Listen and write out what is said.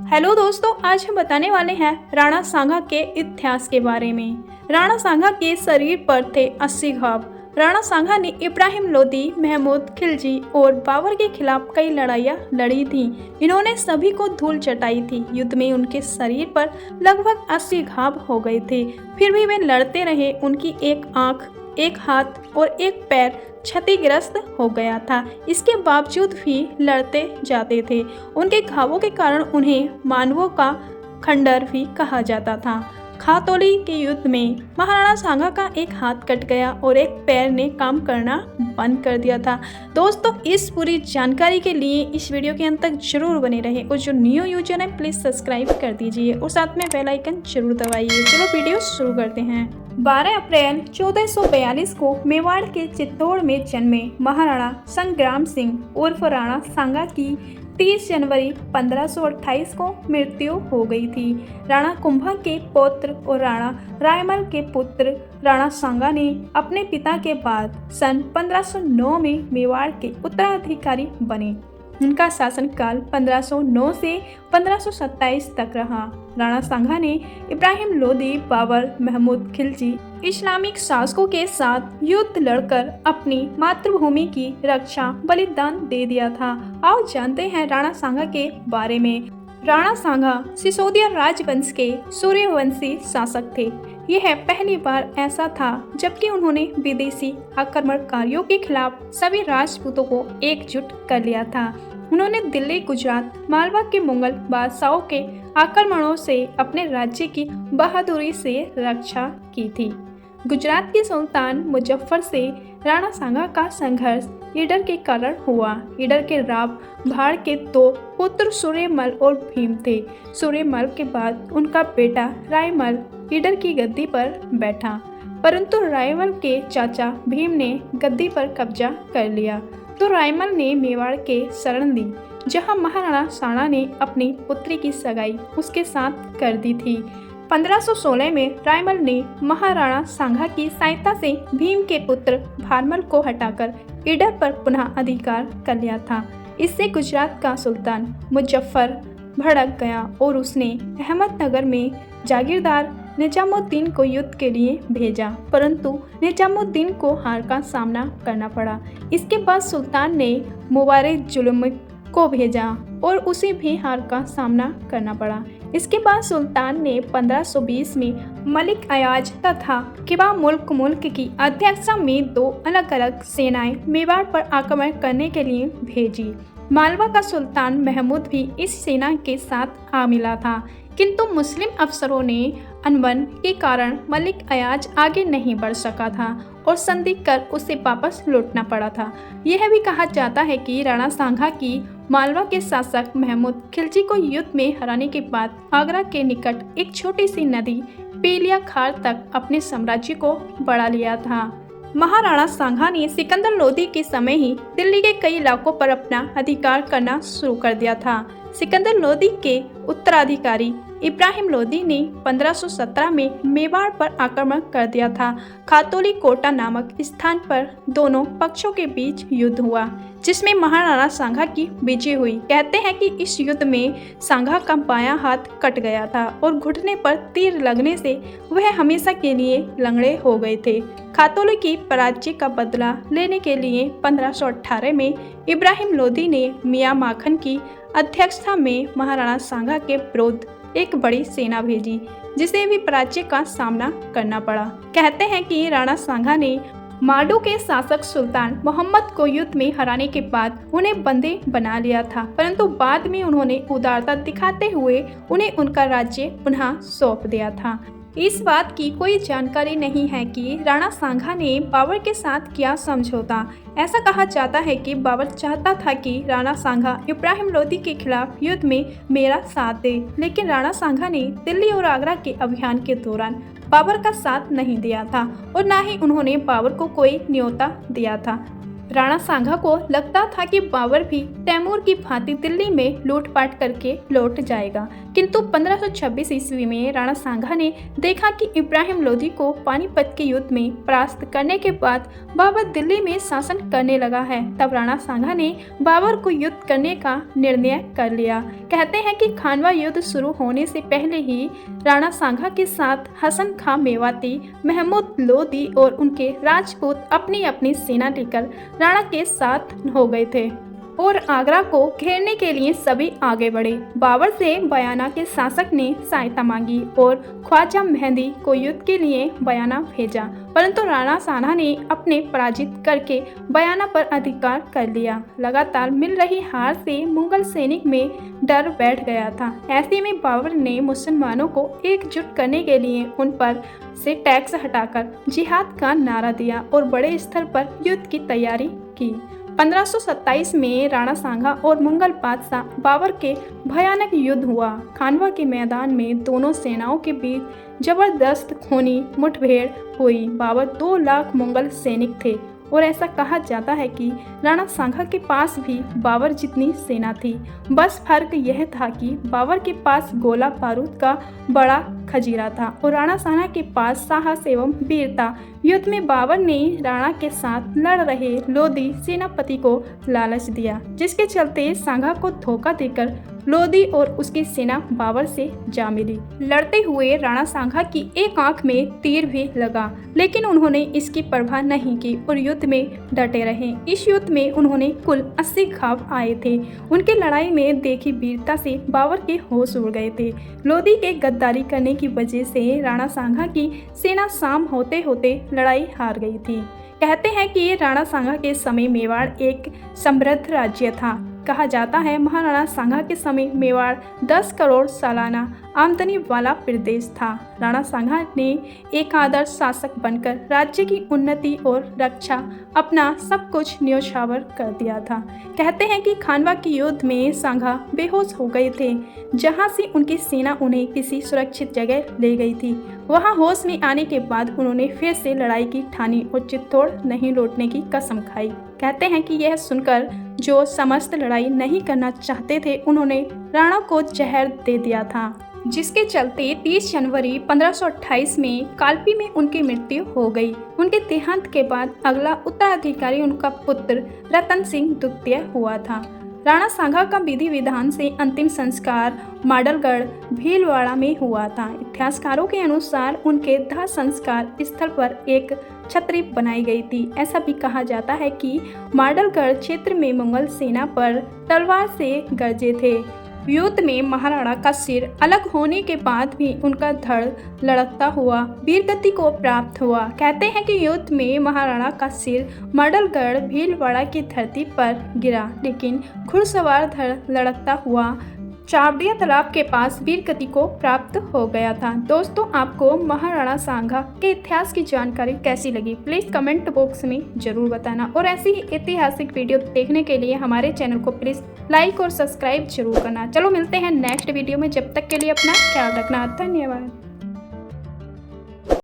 Hello दोस्तों, आज हम बताने वाले हैं राणा सांगा के इतिहास के बारे में। राणा सांगा के शरीर पर थे 80 घाव। राणा सांगा ने इब्राहिम लोदी, महमूद खिलजी और बाबर के खिलाफ कई लड़ाइयाँ लड़ी थीं। इन्होंने सभी को धूल चटाई थी। युद्ध में उनके शरीर पर लगभग 80 घाव हो गए थे, फिर भी वे लड़ते रहे। उनकी एक आंख, एक हाथ और एक पैर क्षतिग्रस्त हो गया था, इसके बावजूद भी लड़ते जाते थे। उनके घावों के कारण उन्हें मानवों का खंडर भी कहा जाता था। खातौली के युद्ध में महाराणा सांगा का एक हाथ कट गया और एक पैर ने काम करना बंद कर दिया था। दोस्तों, इस पूरी जानकारी के लिए इस वीडियो के अंत तक जरूर बने रहे और जो न्यू यूजर है प्लीज सब्सक्राइब कर दीजिए और साथ में बेल आइकन जरूर दबाइए। चलो वीडियो शुरू करते हैं। 12 अप्रैल 1442 को मेवाड़ के चित्तौड़ में जन्मे महाराणा संग्राम सिंह उर्फ राणा सांगा की 30 जनवरी 1528 को मृत्यु हो गई थी। राणा कुंभा के पौत्र और राणा रायमल के पुत्र राणा सांगा ने अपने पिता के बाद सन 1509 में मेवाड़ के उत्तराधिकारी बने। उनका शासनकाल 1509 से 1527 तक रहा। राणा सांगा ने इब्राहिम लोदी, बाबर, महमूद खिलजी इस्लामिक शासकों के साथ युद्ध लड़कर अपनी मातृभूमि की रक्षा बलिदान दे दिया था। आओ जानते हैं राणा सांगा के बारे में। राणा सांगा सिसोदिया राजवंश के सूर्यवंशी शासक थे। यह पहली बार ऐसा था जबकि उन्होंने विदेशी आक्रमणकारियों के खिलाफ सभी राजपूतों को एकजुट कर लिया था। उन्होंने दिल्ली, गुजरात, मालवा के मुगल बादशाहों के आक्रमणों से अपने राज्य की बहादुरी से रक्षा की थी। गुजरात के सुल्तान मुजफ्फर से राणा सांगा का संघर्ष ईडर के कारण हुआ। ईडर के राव भाड़ के 2 पुत्र सूर्यमल और भीम थे। सूर्यमल के बाद उनका बेटा रायमल ईडर की गद्दी पर बैठा, परंतु रायमल के चाचा भीम ने गद्दी पर कब्जा कर लिया तो रायमल ने मेवाड़ के शरण ली, जहां महाराणा सांगा ने अपनी पुत्री की सगाई उसके साथ कर दी थी। 1516 में रायमल ने महाराणा सांगा की सहायता से भीम के पुत्र भारमल को हटाकर ईडर पर पुनः अधिकार कर लिया था। इससे गुजरात का सुल्तान मुजफ्फर भड़क गया और उसने अहमदनगर में जागीरदार निजामुद्दीन को युद्ध के लिए भेजा, परंतु निजामुद्दीन को हार का सामना करना पड़ा। इसके बाद सुल्तान ने मुबारक को भेजा और उसे भी हार का सामना करना पड़ा। इसके बाद सुल्तान ने 1520 में मलिक अयाज तथा किबा मुल्क की अध्यक्षता में 2 अलग अलग सेनाएं मेवाड़ पर आक्रमण करने के लिए भेजी। मालवा का सुल्तान महमूद भी इस सेना के साथ आ मिला था, किंतु मुस्लिम अफसरों ने अनबन के कारण मलिक अयाज आगे नहीं बढ़ सका था और संधि कर उसे वापस लौटना पड़ा था। यह भी कहा जाता है कि राणा सांगा की मालवा के शासक महमूद खिलजी को युद्ध में हराने के बाद आगरा के निकट एक छोटी सी नदी पेलिया खार तक अपने साम्राज्य को बढ़ा लिया था। महाराणा सांगा ने सिकंदर लोदी के समय ही दिल्ली के कई इलाकों पर अपना अधिकार करना शुरू कर दिया था। सिकंदर लोदी के उत्तराधिकारी इब्राहिम लोदी ने 1517 में मेवाड़ पर आक्रमण कर दिया था। खातौली कोटा नामक स्थान पर दोनों पक्षों के बीच युद्ध हुआ, जिसमें महाराणा सांगा की विजय हुई। कहते हैं कि इस युद्ध में सांगा का बायां हाथ कट गया था और घुटने पर तीर लगने से वह हमेशा के लिए लंगड़े हो गए थे। खातौली की पराजय का बदला लेने के लिए 1518 में इब्राहिम लोदी ने मियां माखन की अध्यक्षता में महाराणा सांगा के विरुद्ध एक बड़ी सेना भेजी, जिसे भी पराजय का सामना करना पड़ा। कहते हैं कि राणा सांगा ने माडू के शासक सुल्तान मोहम्मद को युद्ध में हराने के बाद उन्हें बंदी बना लिया था, परंतु बाद में उन्होंने उदारता दिखाते हुए उन्हें उनका राज्य पुनः सौंप दिया था। इस बात की कोई जानकारी नहीं है कि राणा सांगा ने बाबर के साथ किया समझौता। ऐसा कहा जाता है कि बाबर चाहता था कि राणा सांगा इब्राहिम लोदी के खिलाफ युद्ध में मेरा साथ दे, लेकिन राणा सांगा ने दिल्ली और आगरा के अभियान के दौरान बाबर का साथ नहीं दिया था और न ही उन्होंने बाबर को कोई न्योता दिया था। राणा सांगा को लगता था कि बाबर भी तैमूर की भांति दिल्ली में लूटपाट करके लौट जाएगा, किंतु 1526 ईस्वी में राणा सांगा ने देखा कि इब्राहिम लोदी को पानीपत के युद्ध में परास्त करने के बाद बाबर दिल्ली में शासन करने लगा है। तब राणा सांगा ने बाबर को युद्ध करने का निर्णय कर लिया। कहते हैं कि खानवा युद्ध शुरू होने से पहले ही राणा सांगा के साथ हसन खां मेवाती, महमूद लोदी और उनके राजपूत अपनी अपनी सेना लेकर राणा के साथ हो गए थे और आगरा को घेरने के लिए सभी आगे बढ़े। बाबर से बयाना के शासक ने सहायता मांगी और ख्वाजा मेहंदी को युद्ध के लिए बयाना भेजा, परंतु राणा सांगा ने अपने पराजित करके बयाना पर अधिकार कर लिया। लगातार मिल रही हार से मुगल सैनिक में डर बैठ गया था। ऐसे में बाबर ने मुसलमानों को एकजुट करने के लिए उन पर से टैक्स हटाकर जिहाद का नारा दिया और बड़े स्तर पर युद्ध की तैयारी की। 1527 में राणा सांगा और मुगल बादशाह बाबर के भयानक युद्ध हुआ। खानवा के मैदान में दोनों सेनाओं के बीच जबरदस्त खूनी मुठभेड़ हुई। बाबर 2 लाख मुगल सैनिक थे और ऐसा कहा जाता है कि राणा सांगा के पास भी बाबर जितनी सेना थी। बस फर्क यह था कि बाबर के पास गोला बारूद का बड़ा खजीरा था और राणा सांगा के पास साहस एवं वीरता। युद्ध में बाबर ने राणा के साथ लड़ रहे लोदी सेनापति को लालच दिया, जिसके चलते सांगा को धोखा देकर लोदी और उसकी सेना बाबर से जा मिली। लड़ते हुए राणा सांगा की एक आंख में तीर भी लगा, लेकिन उन्होंने इसकी परवाह नहीं की और युद्ध में डटे रहे। इस युद्ध में उन्होंने कुल 80 घाव आए थे। उनके लड़ाई में देखी वीरता से बाबर के होश उड़ गए थे। लोदी के गद्दारी करने की वजह से राणा सांगा की सेना शाम होते होते लड़ाई हार गई थी। कहते हैं कि राणा सांगा के समय मेवाड़ एक समृद्ध राज्य था। कहा जाता है महाराणा सांगा के समय मेवाड़ 10 करोड़ सालाना आमदनी वाला प्रदेश था। राणा सांगा ने एक आदर्श शासक बनकर राज्य की उन्नति और रक्षा अपना सब कुछ न्योछावर कर दिया था। कहते हैं कि खानवा के युद्ध में सांगा बेहोश हो गए थे, जहां से उनकी सेना उन्हें किसी सुरक्षित जगह ले गई थी। वहां होश में आने के बाद उन्होंने फिर से लड़ाई की ठानी और चित्तौड़ नहीं लौटने की कसम खाई। कहते हैं कि यह सुनकर जो समस्त लड़ाई नहीं करना चाहते थे, उन्होंने राणा को जहर दे दिया था, जिसके चलते 30 जनवरी 1528 में कालपी में उनकी मृत्यु हो गई। उनके देहांत के बाद अगला उत्तराधिकारी उनका पुत्र रतन सिंह द्वितीय हुआ था। राणा सांगा का विधि विधान से अंतिम संस्कार माडलगढ़ भीलवाड़ा में हुआ था। इतिहासकारों के अनुसार उनके दाह संस्कार स्थल पर एक छतरी बनाई गई थी। ऐसा भी कहा जाता है कि माडलगढ़ क्षेत्र में मुगल सेना पर तलवार से गरजे थे। युद्ध में महाराणा का सिर अलग होने के बाद भी उनका धड़ लड़कता हुआ वीरगति को प्राप्त हुआ। कहते हैं कि युद्ध में महाराणा का सिर माडलगढ़ भीलवाड़ा की धरती पर गिरा, लेकिन घुड़सवार धड़ लड़कता हुआ चावड़िया तालाब के पास वीरगति को प्राप्त हो गया था। दोस्तों, आपको महाराणा सांगा के इतिहास की जानकारी कैसी लगी, प्लीज़ कमेंट बॉक्स में ज़रूर बताना और ऐसी ही ऐतिहासिक वीडियो देखने के लिए हमारे चैनल को प्लीज़ लाइक और सब्सक्राइब जरूर करना। चलो मिलते हैं नेक्स्ट वीडियो में, जब तक के लिए अपना ख्याल रखना। धन्यवाद।